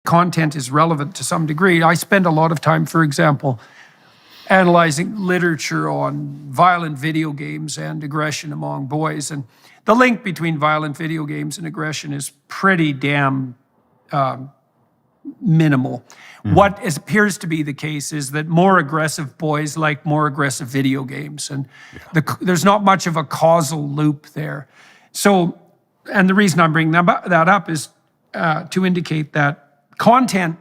content is relevant to some degree. I spend a lot of time, for example, analyzing literature on violent video games and aggression among boys. And the link between violent video games and aggression is pretty damn minimal. What appears to be the case is that more aggressive boys like more aggressive video games. And there's not much of a causal loop there. So, and the reason I'm bringing that up is to indicate that content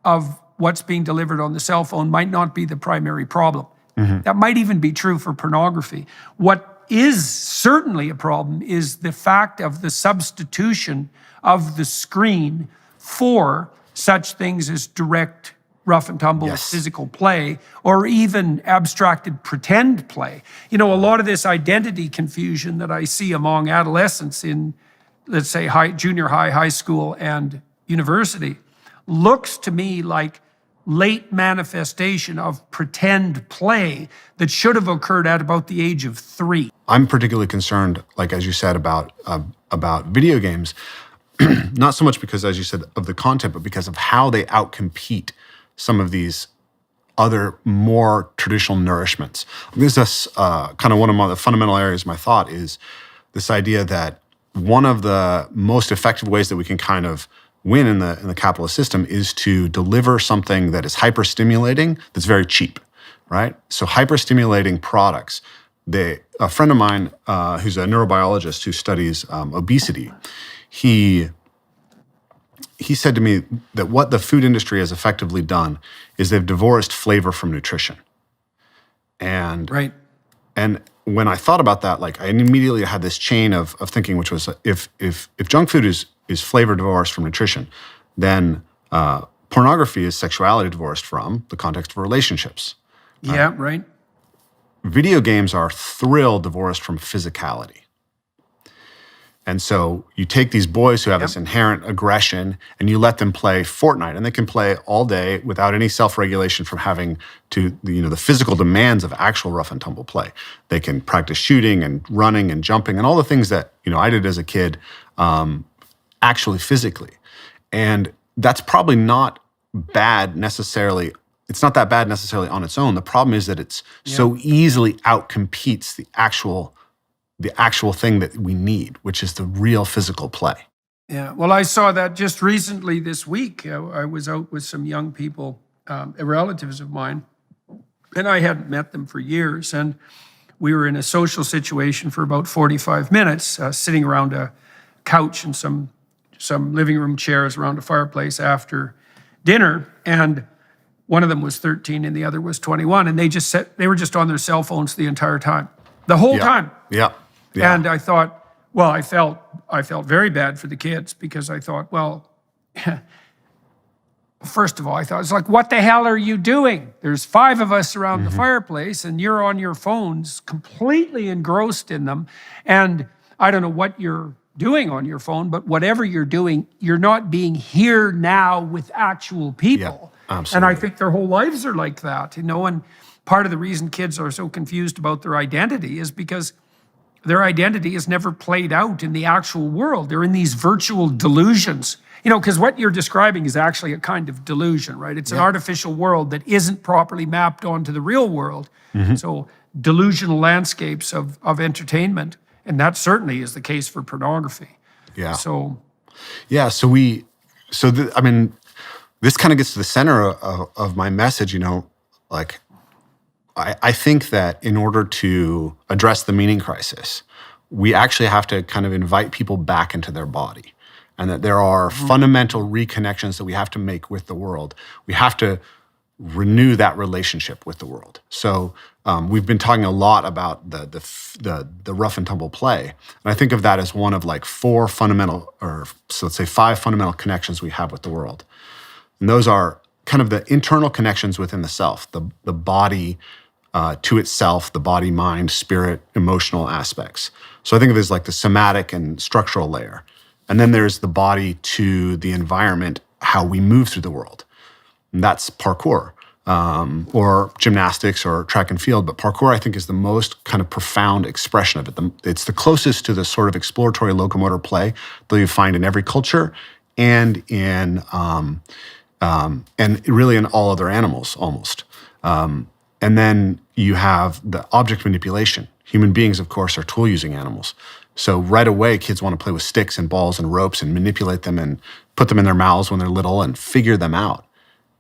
of what's being delivered on the cell phone might not be the primary problem. That might even be true for pornography. What is certainly a problem is the fact of the substitution of the screen for such things as direct, rough and tumble physical play, or even abstracted pretend play. You know, a lot of this identity confusion that I see among adolescents in, let's say, junior high, high school, and university looks to me like late manifestation of pretend play that should have occurred at about the age of 3. I'm particularly concerned, like as you said, about video games, not so much because, as you said, of the content, but because of how they outcompete some of these other more traditional nourishments. This is kind of one of the fundamental areas of my thought is this idea that one of the most effective ways that we can kind of win in the capitalist system is to deliver something that is hyper-stimulating that's very cheap, right? So hyper-stimulating products. A friend of mine who's a neurobiologist who studies obesity, he said to me that what the food industry has effectively done is they've divorced flavor from nutrition. And when I thought about that, like I immediately had this chain of thinking, which was if junk food is flavor divorced from nutrition, then pornography is sexuality divorced from the context of relationships. Yeah, right. Video games are thrill divorced from physicality. And so you take these boys who have this inherent aggression and you let them play Fortnite, and they can play all day without any self-regulation from having to, the physical demands of actual rough and tumble play. They can practice shooting and running and jumping and all the things that, I did as a kid, actually physically. And that's probably not bad necessarily. It's not that bad necessarily on its own. The problem is that it's so easily outcompetes the actual thing that we need, which is the real physical play. Yeah, well, I saw that just recently this week. I was out with some young people, relatives of mine, and I hadn't met them for years. And we were in a social situation for about 45 minutes, sitting around a couch and some living room chairs around a fireplace after dinner. And one of them was 13 and the other was 21. And they were just on their cell phones the entire time, the whole time. Yeah. And I thought, well, I felt very bad for the kids because I thought, well, first of all, I thought, it's like, what the hell are you doing? There's 5 of us around the fireplace and you're on your phones, completely engrossed in them. And I don't know what you're doing on your phone, but whatever you're doing, you're not being here now with actual people. Yeah, absolutely. And I think their whole lives are like that, and part of the reason kids are so confused about their identity is because their identity is never played out in the actual world. They're in these virtual delusions. Because what you're describing is actually a kind of delusion, right? It's an artificial world that isn't properly mapped onto the real world. So delusional landscapes of entertainment. And that certainly is the case for pornography. Yeah. So this kind of gets to the center of my message, like, I think that in order to address the meaning crisis, we actually have to kind of invite people back into their body, and that there are fundamental reconnections that we have to make with the world. We have to renew that relationship with the world. So we've been talking a lot about the rough and tumble play, and I think of that as one of like 4 fundamental, let's say 5 fundamental connections we have with the world, and those are kind of the internal connections within the self, the body. To itself, the body, mind, spirit, emotional aspects. So I think of it as like the somatic and structural layer. And then there's the body to the environment, how we move through the world. And that's parkour, or gymnastics or track and field. But parkour, I think, is the most kind of profound expression of it. It's the closest to the sort of exploratory locomotor play that you find in every culture, and and really in all other animals almost. And then you have the object manipulation. Human beings, of course, are tool-using animals. So right away, kids want to play with sticks and balls and ropes and manipulate them and put them in their mouths when they're little and figure them out.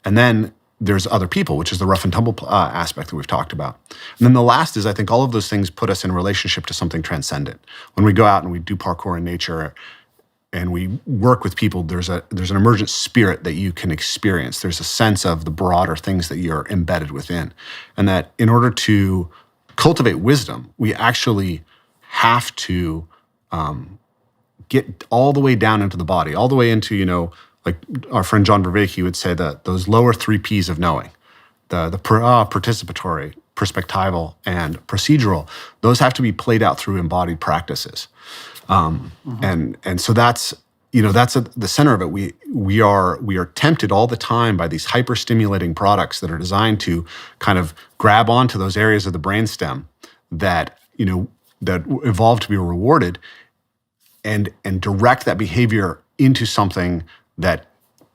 And then there's other people, which is the rough and tumble aspect that we've talked about. And then the last is, I think all of those things put us in relationship to something transcendent. When we go out and we do parkour in nature and we work with people, there's an emergent spirit that you can experience. There's a sense of the broader things that you're embedded within. And that in order to cultivate wisdom, we actually have to get all the way down into the body, all the way into, like our friend John Vervaeke would say, that those lower 3 Ps of knowing, the participatory, perspectival, and procedural, those have to be played out through embodied practices. And so that's at the center of it. We are tempted all the time by these hyper stimulating products that are designed to kind of grab onto those areas of the brainstem that that evolved to be rewarded, and direct that behavior into something that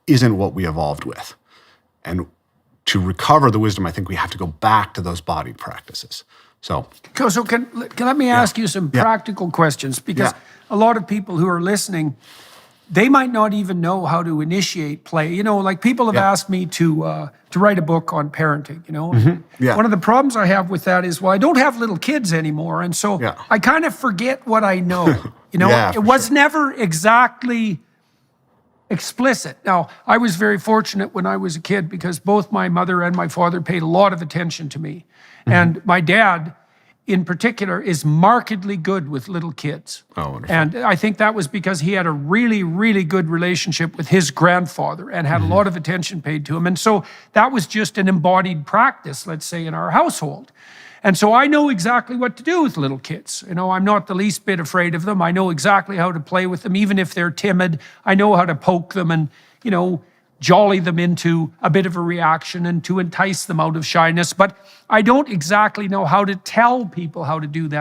isn't what we evolved with. And to recover the wisdom, I think we have to go back to those body practices. So can let me ask you some practical questions, because a lot of people who are listening, they might not even know how to initiate play. Like people have asked me to write a book on parenting, One of the problems I have with that is, well, I don't have little kids anymore. And so I kind of forget what I know, It was never exactly explicit. Now, I was very fortunate when I was a kid because both my mother and my father paid a lot of attention to me. And my dad, in particular, is markedly good with little kids. Oh, wonderful. And I think that was because he had a really, really good relationship with his grandfather and had a lot of attention paid to him. And so that was just an embodied practice, let's say, in our household. And so I know exactly what to do with little kids. I'm not the least bit afraid of them. I know exactly how to play with them, even if they're timid. I know how to poke them and, jolly them into a bit of a reaction and to entice them out of shyness. But I don't exactly know how to tell people how to do that.